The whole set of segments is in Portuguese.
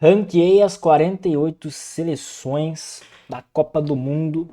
Ranqueei as 48 seleções da Copa do Mundo,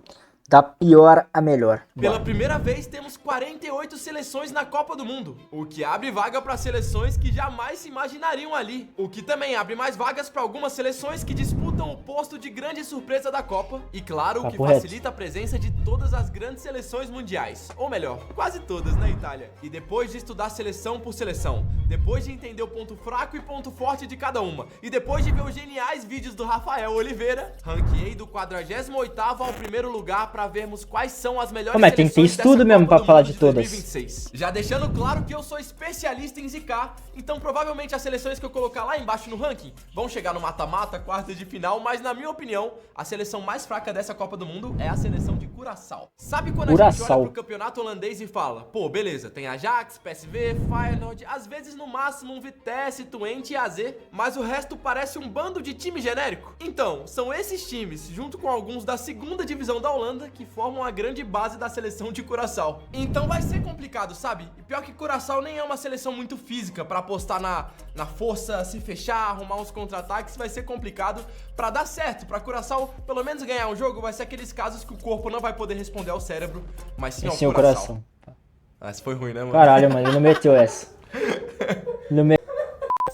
da pior a melhor. Pela primeira vez temos 48 seleções na Copa do Mundo, o que abre vaga para seleções que jamais se imaginariam ali, o que também abre mais vagas para algumas seleções que disputam o posto de grande surpresa da Copa, e claro, o que facilita a presença de todas as grandes seleções mundiais, ou melhor, quase todas na Itália. E depois de estudar seleção por seleção, depois de entender o ponto fraco e ponto forte de cada uma, e depois de ver os geniais vídeos do Rafael Oliveira, ranqueei do 48º ao primeiro lugar para vermos quais são as melhores seleções. Tem que ter estudo mesmo pra falar de todas. 2026. Já deixando claro que eu sou especialista em zicar, então provavelmente as seleções que eu colocar lá embaixo no ranking vão chegar no mata-mata, quartas de final, mas na minha opinião, a seleção mais fraca dessa Copa do Mundo é a seleção de Curaçao. Sabe quando a gente olha pro campeonato holandês e fala, pô, beleza, tem Ajax, PSV, Feyenoord, às vezes no máximo um Vitesse, Twente e AZ, mas o resto parece um bando de time genérico? Então, são esses times, junto com alguns da segunda divisão da Holanda, que formam a grande base da seleção de Curaçao. Então vai ser complicado, sabe? E pior que Curaçao nem é uma seleção muito física pra apostar na força, se fechar, arrumar uns contra-ataques, vai ser complicado pra dar certo. Pra Curaçao, pelo menos ganhar um jogo, vai ser aqueles casos que o corpo não vai poder responder ao cérebro, mas sim ao coração. Ah, isso foi ruim, né, mano? Caralho, mano, ele não meteu essa.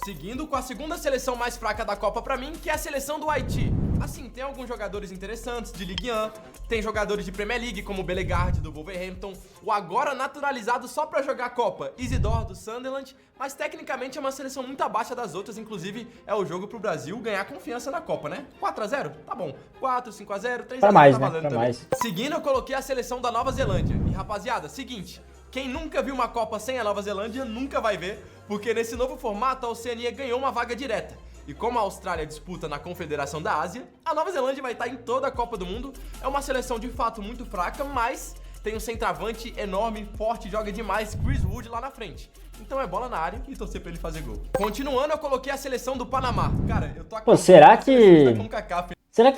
Seguindo com a segunda seleção mais fraca da Copa pra mim, que é a seleção do Haiti. Assim, tem alguns jogadores interessantes de Ligue 1, tem jogadores de Premier League como o Bellegarde do Wolverhampton, o agora naturalizado só pra jogar a Copa, Isidore do Sunderland, mas tecnicamente é uma seleção muito abaixo das outras, inclusive é o jogo pro Brasil ganhar confiança na Copa, né? 4-0? Tá bom. 4, 5-0, 3-0, pra mais, tá né? valendo Pra também. mais. Seguindo, eu coloquei a seleção da Nova Zelândia. E rapaziada, seguinte, quem nunca viu uma Copa sem a Nova Zelândia nunca vai ver, porque nesse novo formato a Oceania ganhou uma vaga direta. E como a Austrália disputa na Confederação da Ásia, a Nova Zelândia vai estar em toda a Copa do Mundo. É uma seleção de fato muito fraca, mas tem um centroavante enorme, forte, joga demais, Chris Wood lá na frente. Então é bola na área e torcer pra ele fazer gol. Continuando, eu coloquei a seleção do Panamá. Cara, eu tô aqui... Pô, será que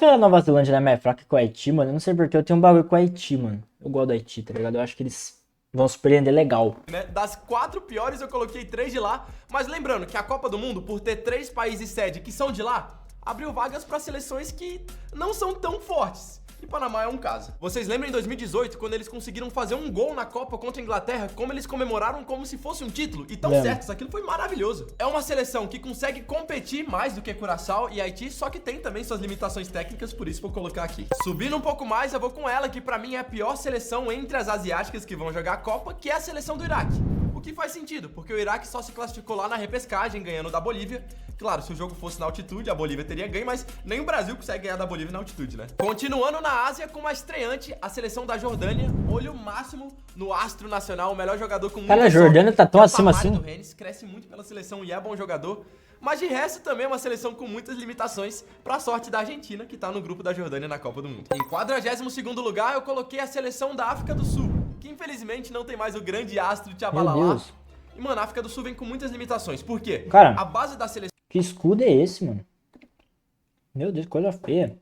a Nova Zelândia não é mais fraca que o Haiti, mano? Eu não sei porque eu tenho um bagulho com o Haiti, mano. Eu gosto do Haiti, tá ligado? Eu acho que eles vão surpreender legal. Das 4 piores eu coloquei 3 de lá, mas lembrando que a Copa do Mundo, por ter 3 países sede que são de lá, abriu vagas para seleções que não são tão fortes. E Panamá é um caso. Vocês lembram em 2018, quando eles conseguiram fazer um gol na Copa contra a Inglaterra, como eles comemoraram como se fosse um título? E tão certos, aquilo foi maravilhoso. É uma seleção que consegue competir mais do que Curaçao e Haiti, só que tem também suas limitações técnicas, por isso vou colocar aqui. Subindo um pouco mais, eu vou com ela, que pra mim é a pior seleção entre as asiáticas que vão jogar a Copa, que é a seleção do Iraque. O que faz sentido, porque o Iraque só se classificou lá na repescagem, ganhando da Bolívia. Claro, se o jogo fosse na altitude, a Bolívia teria ganho, mas nem o Brasil consegue ganhar da Bolívia na altitude, né? Continuando na Ásia, com uma estreante, a seleção da Jordânia, olho máximo no astro nacional, o melhor jogador com muito... Cara, a Jordânia tá tão acima assim? O Rennes cresce muito pela seleção e é bom jogador, mas de resto também é uma seleção com muitas limitações, pra sorte da Argentina, que tá no grupo da Jordânia na Copa do Mundo. Em 42º lugar, eu coloquei a seleção da África do Sul, que infelizmente não tem mais o grande astro Tchabalala. E, mano, a África do Sul vem com muitas limitações. Por quê? Cara, a base da seleção... Que escudo é esse, mano? Meu Deus, coisa feia.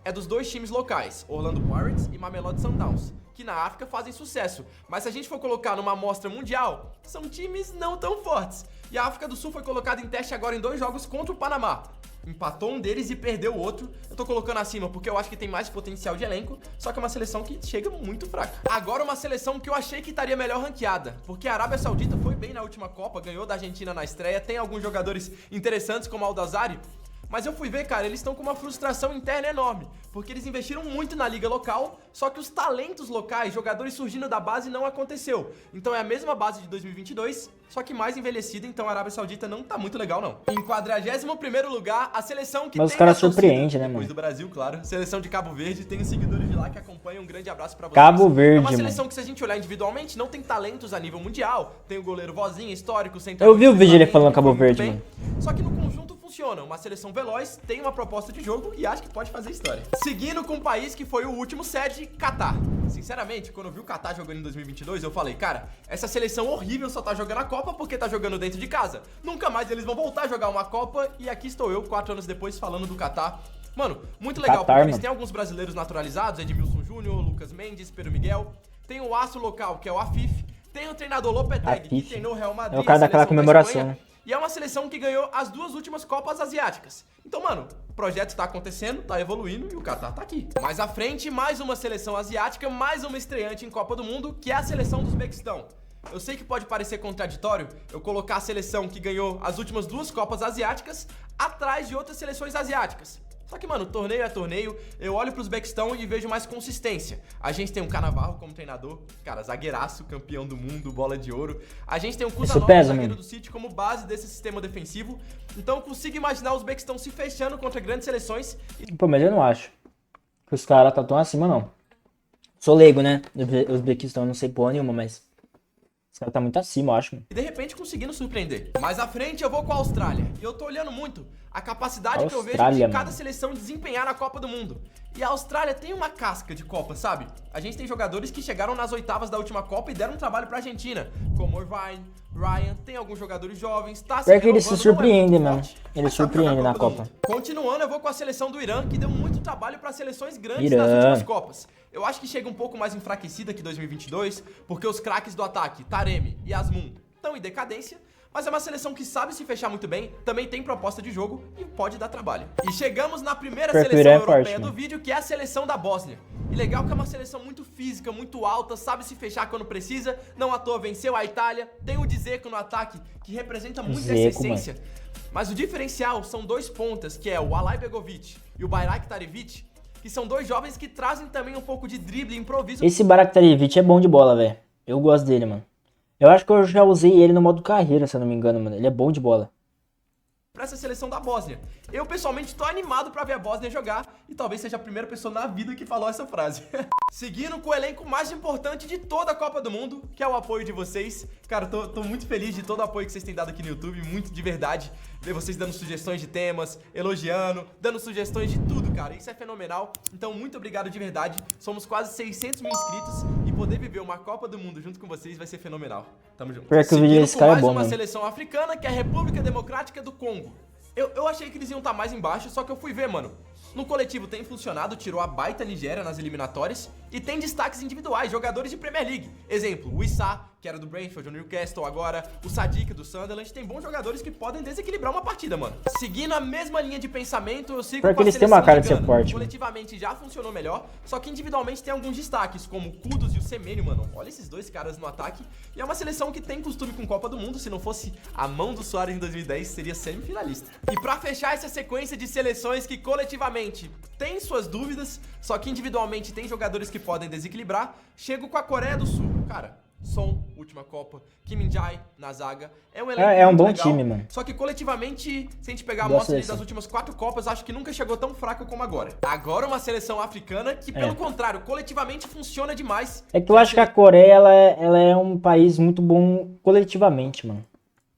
É dos dois times locais, Orlando Pirates e Mamelodi Sundowns, que na África fazem sucesso. Mas se a gente for colocar numa amostra mundial, são times não tão fortes. E a África do Sul foi colocada em teste agora em 2 jogos contra o Panamá. Empatou um deles e perdeu o outro. Eu tô colocando acima porque eu acho que tem mais potencial de elenco, só que é uma seleção que chega muito fraca. Agora uma seleção que eu achei que estaria melhor ranqueada, porque a Arábia Saudita foi bem na última Copa, ganhou da Argentina na estreia, tem alguns jogadores interessantes como Aldazari, mas eu fui ver, cara, eles estão com uma frustração interna enorme, porque eles investiram muito na liga local, só que os talentos locais, jogadores surgindo da base, não aconteceu. Então é a mesma base de 2022, só que mais envelhecida, então a Arábia Saudita não tá muito legal, não. Em 41º lugar, a seleção que mas tem os caras surpreendem, né, mano? Depois do Brasil, claro. Seleção de Cabo Verde, tem os seguidores de lá que acompanham, um grande abraço pra vocês. Cabo Verde, é uma seleção mano, que se a gente olhar individualmente, não tem talentos a nível mundial, tem o goleiro Vozinha, histórico, eu vi o vídeo dele falando Cabo Verde, mano. Só que no conjunto funciona, uma seleção veloz, tem uma proposta de jogo e acho que pode fazer história. Seguindo com o país que foi o último sede, Catar. Sinceramente, quando eu vi o Catar jogando em 2022, eu falei, cara, essa seleção horrível só tá jogando a Copa porque tá jogando dentro de casa. Nunca mais eles vão voltar a jogar uma Copa e aqui estou eu, 4 anos depois, falando do Catar. Mano, muito legal, porque eles têm alguns brasileiros naturalizados, Edmilson Júnior, Lucas Mendes, Pedro Miguel. Tem o aço local, que é o Afif. Tem o treinador Lopetegui, que treinou o Real Madrid. É o cara daquela comemoração, né? e é uma seleção que ganhou as 2 últimas Copas Asiáticas. Então, mano, o projeto tá acontecendo, tá evoluindo e o Catar tá aqui. Mais à frente, mais uma seleção asiática, mais uma estreante em Copa do Mundo, que é a seleção do Uzbequistão. Eu sei que pode parecer contraditório eu colocar a seleção que ganhou as últimas 2 Copas Asiáticas atrás de outras seleções asiáticas. Só que, mano, torneio é torneio, eu olho pro Uzbequistão e vejo mais consistência. A gente tem um Cannavaro como treinador, cara, zagueiraço, campeão do mundo, bola de ouro. A gente tem um Kuzanov, zagueiro do City, como base desse sistema defensivo. Então eu consigo imaginar o Uzbequistão se fechando contra grandes seleções. Pô, mas eu não acho que os caras tá tão acima, não. Sou leigo, né? Uzbequistão, eu não sei porra nenhuma, mas... Esse cara tá muito acima, eu acho. E de repente conseguindo surpreender. Mais à frente eu vou com a Austrália. E eu tô olhando muito a capacidade que eu vejo de cada seleção desempenhar na Copa do Mundo. E a Austrália tem uma casca de Copa, sabe? A gente tem jogadores que chegaram nas oitavas da última Copa e deram um trabalho pra Argentina. Como Irvine, Ryan, tem alguns jogadores jovens. Tá se que eles se surpreendem, mano. Eles surpreendem na Copa. Continuando, eu vou com a seleção do Irã, que deu muito trabalho pra seleções grandes nas últimas Copas. Eu acho que chega um pouco mais enfraquecida que 2022, porque os craques do ataque, Taremi e Azmoun, estão em decadência, mas é uma seleção que sabe se fechar muito bem, também tem proposta de jogo e pode dar trabalho. E chegamos na primeira seleção europeia do vídeo, que é a seleção da Bósnia. E legal que é uma seleção muito física, muito alta, sabe se fechar quando precisa, não à toa venceu a Itália, tem o Dzeko no ataque, que representa muito essa essência. Mano. Mas o diferencial são 2 pontas, que é o Alay Begovic e o Bayraktarevic, que são 2 jovens que trazem também um pouco de drible e improviso. Esse Bayraktarevic é bom de bola, velho. Eu gosto dele, mano. Eu acho que eu já usei ele no modo carreira, se eu não me engano, mano. Ele é bom de bola. Pra essa seleção da Bósnia. Eu, pessoalmente, tô animado pra ver a Bósnia jogar e talvez seja a primeira pessoa na vida que falou essa frase. Seguindo com o elenco mais importante de toda a Copa do Mundo, que é o apoio de vocês. Cara, tô muito feliz de todo o apoio que vocês têm dado aqui no YouTube, muito de verdade. Ver vocês dando sugestões de temas, elogiando, dando sugestões de tudo, cara. Isso é fenomenal. Então, muito obrigado de verdade. Somos quase 600 mil inscritos e poder viver uma Copa do Mundo junto com vocês vai ser fenomenal. Tamo junto. Seguindo com mais uma seleção africana, que é a República Democrática do Congo. Eu achei que eles iam estar mais embaixo, só que eu fui ver, mano. No coletivo tem funcionado, tirou a baita Nigéria nas eliminatórias e tem destaques individuais, jogadores de Premier League. Exemplo, o Issa, que era do Brentford, do Newcastle agora, o Sadiq do Sunderland, tem bons jogadores que podem desequilibrar uma partida, mano. Seguindo a mesma linha de pensamento, eu sigo com a seleção uma cara de ser forte, coletivamente já funcionou melhor, só que individualmente tem alguns destaques, como o Kudus e o Semenyo, mano. Olha esses 2 caras no ataque. E é uma seleção que tem costume com Copa do Mundo, se não fosse a mão do Suárez em 2010, seria semifinalista. E pra fechar essa sequência de seleções que coletivamente tem suas dúvidas, só que individualmente tem jogadores que podem desequilibrar, chego com a Coreia do Sul. Cara, Son, última Copa, Kim Min-jae na zaga, é um elenco é um bom legal, time, mano. Só que coletivamente, se a gente pegar a amostra das últimas 4 Copas, acho que nunca chegou tão fraca como agora. Agora uma seleção africana que, pelo contrário, coletivamente funciona demais. É que eu acho que a Coreia, ela é um país muito bom coletivamente, mano.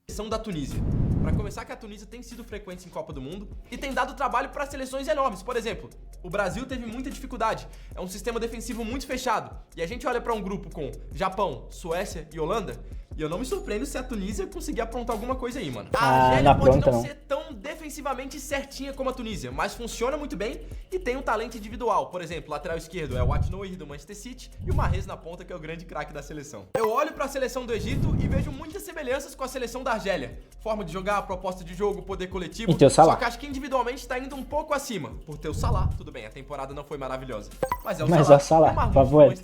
Seleção da Tunísia. Pra começar, que a Tunísia tem sido frequente em Copa do Mundo e tem dado trabalho para seleções enormes. Por exemplo, o Brasil teve muita dificuldade. É um sistema defensivo muito fechado. E a gente olha para um grupo com Japão, Suécia e Holanda, e eu não me surpreendo se a Tunísia conseguir aprontar alguma coisa aí, mano. A Argélia pode não ser tão defensivamente certinha como a Tunísia, mas funciona muito bem e tem um talento individual. Por exemplo, lateral esquerdo é o At-Noir do Manchester City e o Mahrez na ponta, que é o grande craque da seleção. Eu olho para a seleção do Egito e vejo muitas semelhanças com a seleção da Argélia. Forma de jogar, proposta de jogo, poder coletivo. Só que acho que individualmente tá indo um pouco acima. Por ter o Salah, tudo bem, a temporada não foi maravilhosa. Mas é o Salah, por favor.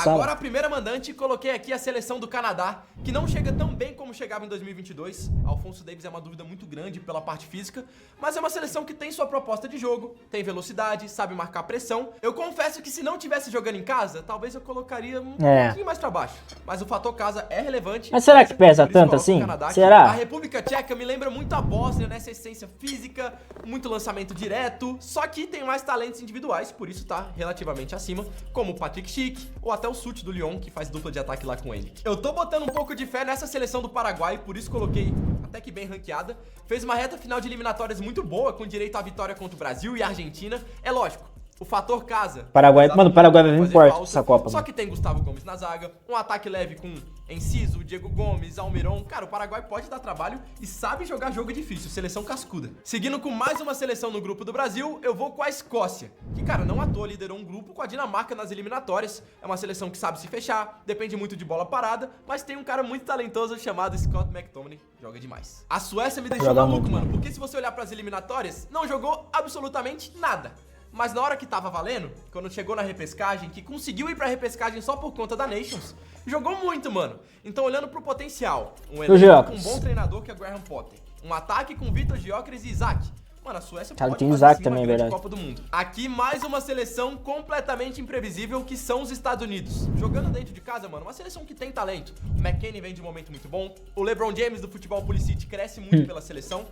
Agora a primeira mandante, coloquei aqui a seleção do Canadá, que não chega tão bem como chegava em 2022. Alphonso Davies é uma dúvida muito grande pela parte física, mas é uma seleção que tem sua proposta de jogo, tem velocidade, sabe marcar pressão. Eu confesso que se não tivesse jogando em casa, talvez eu colocaria um pouquinho mais pra baixo. Mas o fator casa é relevante. Mas será que pesa tanto assim? Será? A República Tcheca me lembra muito a Bósnia nessa essência física, muito lançamento direto, só que tem mais talentos individuais, por isso tá relativamente acima, como o Patrick Schick ou até o Sut do Lyon, que faz dupla de ataque lá com ele. Eu tô botando um pouco de fé nessa seleção do Paraguai, por isso coloquei até que bem ranqueada. Fez uma reta final de eliminatórias muito boa, com direito à vitória contra o Brasil e a Argentina. É lógico, o fator casa. Paraguai, mano, o Paraguai vai vir fazer forte falta, essa Copa. Só que tem Gustavo Gomes na zaga, um ataque leve com Enciso, Diego Gomes, Almiron. Cara, o Paraguai pode dar trabalho e sabe jogar jogo difícil, seleção cascuda. Seguindo com mais uma seleção no grupo do Brasil, eu vou com a Escócia, que, cara, não à toa liderou um grupo com a Dinamarca nas eliminatórias. É uma seleção que sabe se fechar, depende muito de bola parada, mas tem um cara muito talentoso chamado Scott McTominay, joga demais. A Suécia me deixou maluco, mano, porque se você olhar pras eliminatórias, não jogou absolutamente nada. Mas na hora que tava valendo, quando chegou na repescagem, que conseguiu ir pra repescagem só por conta da Nations, jogou muito, mano. Então, olhando pro potencial, um elenco com um bom treinador que é Graham Potter, um ataque com Vitor Gyökeres e Isaac. Mano, a Suécia pode tem fazer Isaac sim também, uma grande verdade. Copa do Mundo. Aqui, mais uma seleção completamente imprevisível, que são os Estados Unidos. Jogando dentro de casa, mano, uma seleção que tem talento. O McKennie vem de um momento muito bom. O LeBron James do futebol Pulisic cresce muito pela seleção.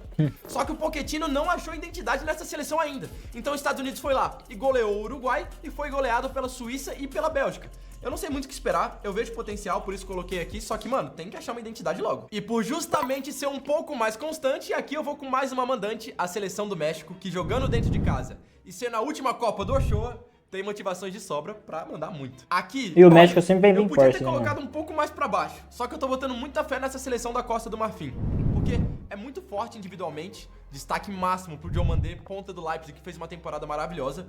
Só que o Pochettino não achou identidade nessa seleção ainda. Então, os Estados Unidos foi lá e goleou o Uruguai e foi goleado pela Suíça e pela Bélgica. Eu não sei muito o que esperar, eu vejo potencial, por isso coloquei aqui, só que, mano, tem que achar uma identidade logo. E por justamente ser um pouco mais constante, aqui eu vou com mais uma mandante, a seleção do México, que jogando dentro de casa e sendo a última Copa do Ochoa, tem motivações de sobra pra mandar muito. Aqui, E o México sempre vem eu bem podia forte, ter né, colocado mano? um pouco mais pra baixo, só que eu tô botando muita fé nessa seleção da Costa do Marfim, porque é muito forte individualmente, destaque máximo pro John Mandé, ponta do Leipzig, que fez uma temporada maravilhosa.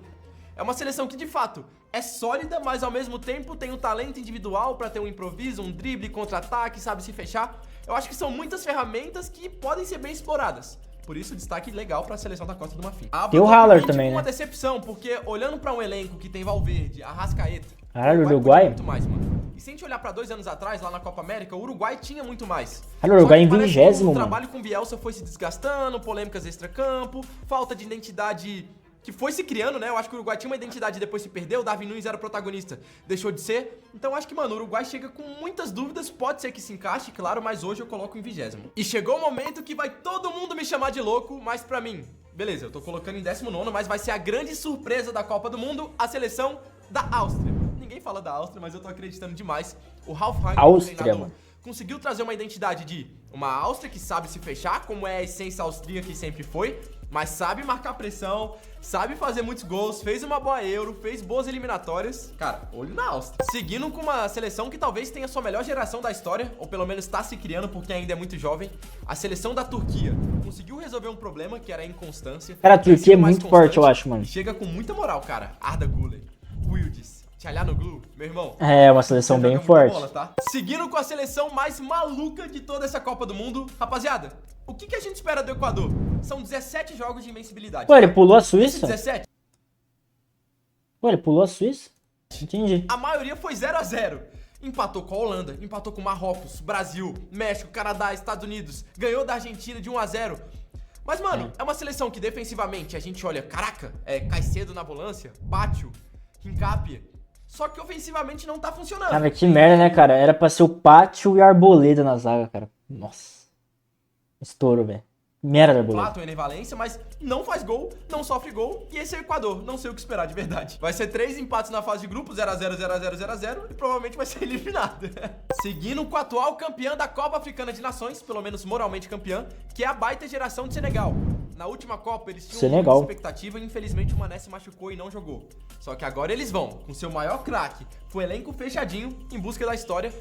É uma seleção que, de fato, é sólida, mas ao mesmo tempo tem um talento individual pra ter um improviso, um drible, contra-ataque, sabe se fechar. Eu acho que são muitas ferramentas que podem ser bem exploradas. Por isso, destaque legal pra seleção da Costa do Marfim. Tem o Haller também, uma né? decepção, porque olhando pra um elenco que tem Valverde, Arrascaeta... Caralho, o vai Uruguai? muito mais, mano. E se a gente olhar pra 2 anos atrás, lá na Copa América, o Uruguai tinha muito mais. Caralho, o Uruguai Só em que parece que 20º, o mano. trabalho com o Bielsa foi se desgastando, polêmicas extracampo, falta de identidade que foi se criando, né? Eu acho que o Uruguai tinha uma identidade e depois se perdeu, o Darwin Núñez era o protagonista, deixou de ser. Então acho que, mano, o Uruguai chega com muitas dúvidas, pode ser que se encaixe, claro, mas hoje eu coloco em 20º. E chegou o momento que vai todo mundo me chamar de louco, mas pra mim, beleza, eu tô colocando em 19º, mas vai ser a grande surpresa da Copa do Mundo, a seleção da Áustria. Ninguém fala da Áustria, mas eu tô acreditando demais. O Ralf Rangnick, Áustria, treinador, mano. conseguiu trazer uma identidade de uma Áustria que sabe se fechar, como é a essência austríaca que sempre foi, mas sabe marcar pressão, sabe fazer muitos gols, fez uma boa Euro, fez boas eliminatórias. Cara, olho na Áustria. Seguindo com uma seleção que talvez tenha sua melhor geração da história, ou pelo menos está se criando porque ainda é muito jovem, a seleção da Turquia. Conseguiu resolver um problema que era a inconstância. Cara, a Turquia é mais muito forte, eu constante, acho, mano. e chega com muita moral, cara. Arda Güler, Yildiz, Çalhanoğlu, meu irmão. É, uma seleção Você bem joga forte. muita bola, tá? Seguindo com a seleção mais maluca de toda essa Copa do Mundo. Rapaziada, o que a gente espera do Equador? São 17 jogos de invencibilidade. Pô, ele pulou a Esses Suíça? 17, Pô, ele pulou a Suíça? Entendi. a maioria foi 0 a 0. Empatou com a Holanda, empatou com Marrocos, Brasil, México, Canadá, Estados Unidos. Ganhou da Argentina de 1 a 0. Mas, mano, é uma seleção que defensivamente a gente olha, caraca, Caicedo na volância, Pátio, Hincapie. Só que ofensivamente não tá funcionando. Cara, que merda, né, cara? Era pra ser o Pátio e a Arboleda na zaga, cara. Nossa. Estouro, velho. Merda, Arboleda. Plato, Ener Valência, mas não faz gol, não sofre gol, e esse é o Equador, não sei o que esperar de verdade. Vai ser 3 empates na fase de grupo, 0 a 0, 0 a 0, 0 a 0, e provavelmente vai ser eliminado. Seguindo com a atual campeã da Copa Africana de Nações, pelo menos moralmente campeã, que é a baita geração de Senegal. Na última Copa eles tinham Senegal. muita expectativa e infelizmente o Mané se machucou e não jogou. Só que agora eles vão, com seu maior craque, com o elenco fechadinho, em busca da história.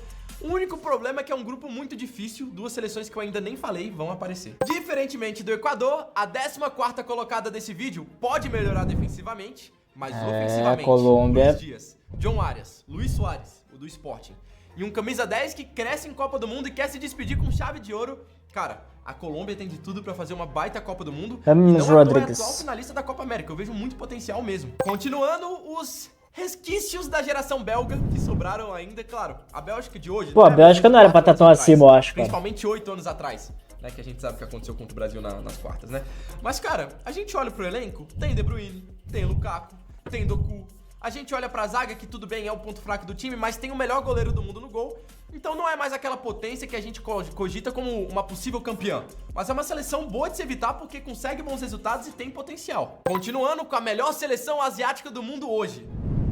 O único problema é que é um grupo muito difícil, 2 seleções que eu ainda nem falei vão aparecer. Diferentemente do Equador, a 14ª colocada desse vídeo pode melhorar defensivamente, mas ofensivamente, Colômbia. Luiz Dias, John Arias, Luiz Soares, o do Sporting, e um camisa 10 que cresce em Copa do Mundo e quer se despedir com chave de ouro. Cara, a Colômbia tem de tudo pra fazer uma baita Copa do Mundo. James e não é Rodrigues. atual finalista da Copa América, eu vejo muito potencial mesmo. Continuando, os resquícios da geração belga que sobraram ainda, claro. A Bélgica de hoje... Pô, a Bélgica não era pra estar tão acima, eu acho, cara. Principalmente 8 anos atrás, né? Que a gente sabe o que aconteceu contra o Brasil nas quartas, né? Mas, cara, a gente olha pro elenco, tem De Bruyne, tem Lukaku, tem Doku. A gente olha pra zaga, que tudo bem, é o ponto fraco do time, mas tem o melhor goleiro do mundo no gol. Então não é mais aquela potência que a gente cogita como uma possível campeã. Mas é uma seleção boa de se evitar porque consegue bons resultados e tem potencial. Continuando com a melhor seleção asiática do mundo hoje.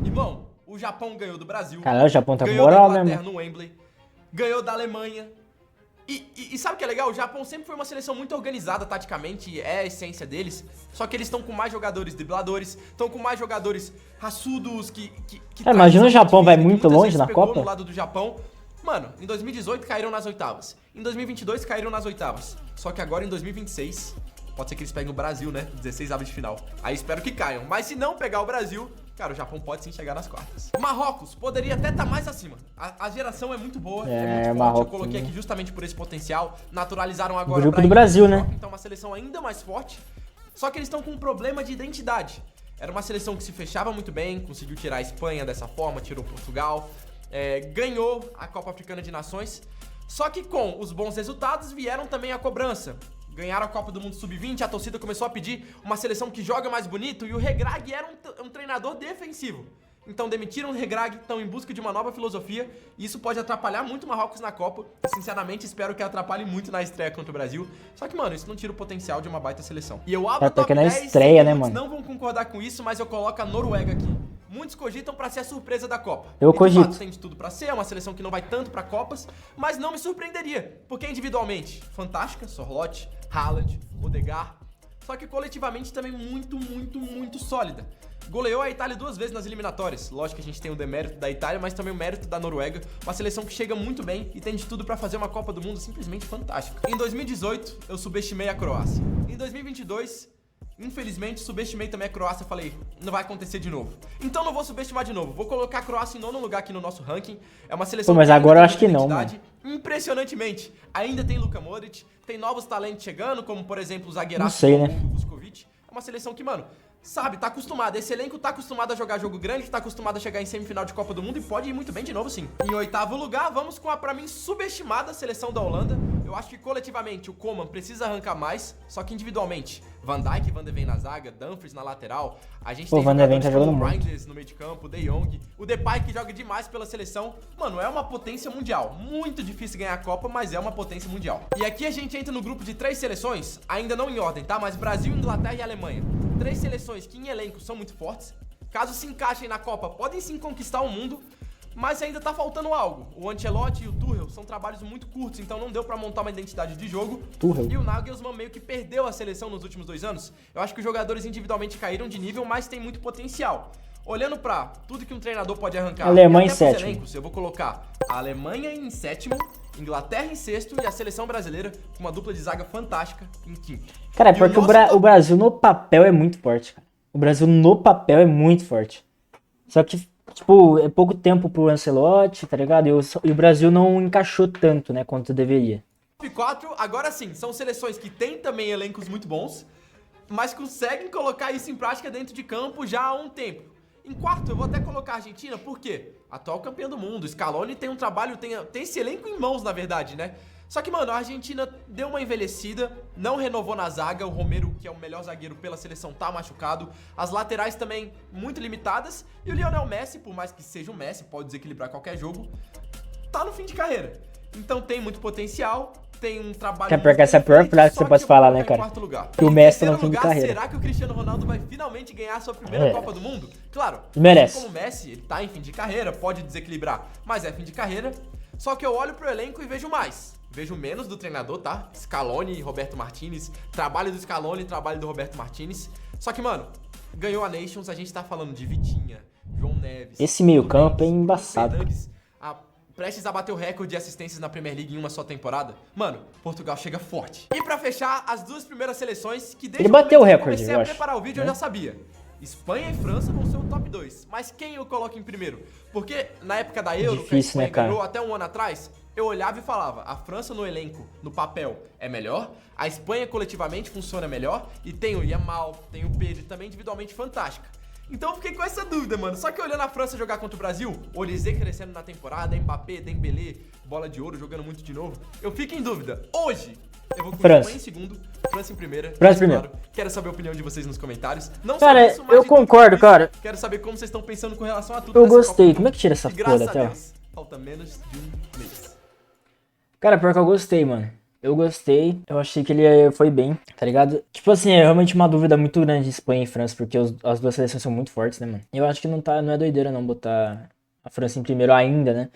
Irmão, o Japão ganhou do Brasil. Caralho, o Japão tá com ganhou da moral Inglaterra mesmo. no Wembley. Ganhou da Alemanha. E sabe o que é legal? O Japão sempre foi uma seleção muito organizada taticamente, é a essência deles. Só que eles estão com mais jogadores dribladores, estão com mais jogadores raçudos que imagina o Japão vai muito longe na pegou Copa. no lado do Japão. Mano, em 2018 caíram nas oitavas. Em 2022 caíram nas oitavas. Só que agora em 2026, pode ser que eles peguem o Brasil, né? 16 avos de final. Aí espero que caiam. Mas se não pegar o Brasil, cara, o Japão pode sim chegar nas quartas. Marrocos poderia até estar mais acima. A geração é muito boa, é muito forte. Marrocos, eu coloquei aqui justamente por esse potencial. Naturalizaram agora o grupo do Brasil, né? Então uma seleção ainda mais forte. Só que eles estão com um problema de identidade. Era uma seleção que se fechava muito bem, conseguiu tirar a Espanha dessa forma, tirou Portugal, ganhou a Copa Africana de Nações. Só que com os bons resultados vieram também a cobrança. Ganharam a Copa do Mundo Sub-20, a torcida começou a pedir uma seleção que joga mais bonito e o Regragui era um treinador defensivo. Então demitiram o Regragui, estão em busca de uma nova filosofia e isso pode atrapalhar muito o Marrocos na Copa. E, sinceramente, espero que atrapalhe muito na estreia contra o Brasil. Só que, mano, isso não tira o potencial de uma baita seleção. E eu abro a top 10, estreia, né, mano? Não vão concordar com isso, mas eu coloco a Noruega aqui. Muitos cogitam pra ser a surpresa da Copa. Eu cogito. De fato, tem de tudo pra ser, é uma seleção que não vai tanto pra Copas, mas não me surpreenderia, porque individualmente, fantástica, Sorloth, Haaland, Odegaard, só que coletivamente também muito sólida. Goleou a Itália 2 vezes nas eliminatórias. Lógico que a gente tem o demérito da Itália, mas também o mérito da Noruega. Uma seleção que chega muito bem e tem de tudo pra fazer uma Copa do Mundo simplesmente fantástica. Em 2018, eu subestimei a Croácia. Em 2022... infelizmente, subestimei também a Croácia. Falei, não vai acontecer de novo. Então não vou subestimar de novo. Vou colocar a Croácia em 9º lugar aqui no nosso ranking. É uma seleção mas agora eu acho que não, mano. Impressionantemente. Ainda tem Luka Modric, tem novos talentos chegando, como por exemplo o zagueiraço, não sei, né? Vuskovic. É uma seleção que, mano, sabe, tá acostumada. Esse elenco tá acostumado a jogar jogo grande, tá acostumado a chegar em semifinal de Copa do Mundo e pode ir muito bem de novo, sim. Em 8º lugar, vamos com a, pra mim, subestimada seleção da Holanda. Eu acho que coletivamente o Coman precisa arrancar mais, só que individualmente, Van Dijk e Van de Ven na zaga, Dumfries na lateral, a gente tem Van de Ven tá jogando o muito. Reinders no meio de campo, o De Jong, o Depay que joga demais pela seleção. Mano, é uma potência mundial. Muito difícil ganhar a Copa, mas é uma potência mundial. E aqui a gente entra no grupo de 3 seleções, ainda não em ordem, tá? Mas Brasil, Inglaterra e Alemanha. 3 seleções que em elenco são muito fortes. Caso se encaixem na Copa, podem sim conquistar o mundo, mas ainda tá faltando algo. O Ancelotti e o Tuchel são trabalhos muito curtos, então não deu pra montar uma identidade de jogo. E o Nagelsmann meio que perdeu a seleção nos últimos 2 anos. Eu acho que os jogadores individualmente caíram de nível, mas tem muito potencial. Olhando pra tudo que um treinador pode arrancar, Alemanha em e até pros 7º. elencos, eu vou colocar a Alemanha em 7º, Inglaterra em 6º e a seleção brasileira com uma dupla de zaga fantástica em 5º. Cara, é porque o Brasil no papel é muito forte, cara. O Brasil no papel é muito forte. Só que, tipo, é pouco tempo pro Ancelotti, tá ligado? E o Brasil não encaixou tanto, né, quanto deveria. Top 4, agora sim, são seleções que têm também elencos muito bons, mas conseguem colocar isso em prática dentro de campo já há um tempo. Em 4º, eu vou até colocar a Argentina, por quê? Atual campeã do mundo, Scaloni tem um trabalho, tem esse elenco em mãos, na verdade, né? Só que, mano, a Argentina deu uma envelhecida, não renovou na zaga, o Romero, que é o melhor zagueiro pela seleção, tá machucado. As laterais também muito limitadas, e o Lionel Messi, por mais que seja o Messi, pode desequilibrar qualquer jogo, tá no fim de carreira. Então tem muito potencial, tem um trabalho... Porque essa é a pior frase que você pode falar, né, cara? Que o Messi tá no fim de carreira. Será que o Cristiano Ronaldo vai finalmente ganhar a sua primeira Copa do Mundo? Claro, merece. Como o Messi, ele tá em fim de carreira, pode desequilibrar, mas é fim de carreira. Só que eu olho pro elenco e vejo mais. Vejo menos do treinador, tá? Scaloni e Roberto Martinez. Trabalho do Scaloni e trabalho do Roberto Martinez. Só que, mano, ganhou a Nations, a gente tá falando de Vitinha, João Neves... Esse meio campo é embaçado. Prestes a bater o recorde de assistências na Premier League em uma só temporada. Mano, Portugal chega forte. E pra fechar, as 2 primeiras seleções que desde ele bateu o recorde, comecei a preparar o vídeo eu já sabia. Espanha e França vão ser o top 2. Mas quem eu coloco em primeiro? Porque na época da Euro, difícil, que a Espanha né, cara? ganhou até um ano atrás, eu olhava e falava, a França no elenco, no papel, é melhor, a Espanha coletivamente funciona melhor, e tem o Yamal, tem o Pedro, também individualmente fantástica. Então eu fiquei com essa dúvida, mano. Só que olhando a França jogar contra o Brasil, Olise crescendo na temporada, Mbappé, Dembélé, bola de ouro, jogando muito de novo, eu fico em dúvida. Hoje, eu vou com a Espanha em segundo, França em primeira. França primeiro. Claro, quero saber a opinião de vocês nos comentários. Não cara, só isso, mas eu concordo, cara. Quero saber como vocês estão pensando com relação a tudo. Eu gostei. Como é que tira essa porra da tela? Falta menos de um mês. Cara, pior que eu gostei, mano. Eu gostei, eu achei que ele foi bem, tá ligado? Tipo assim, é realmente uma dúvida muito grande de Espanha e França, porque as 2 seleções são muito fortes, né, mano? Eu acho que não é doideira não botar a França em primeiro ainda, né?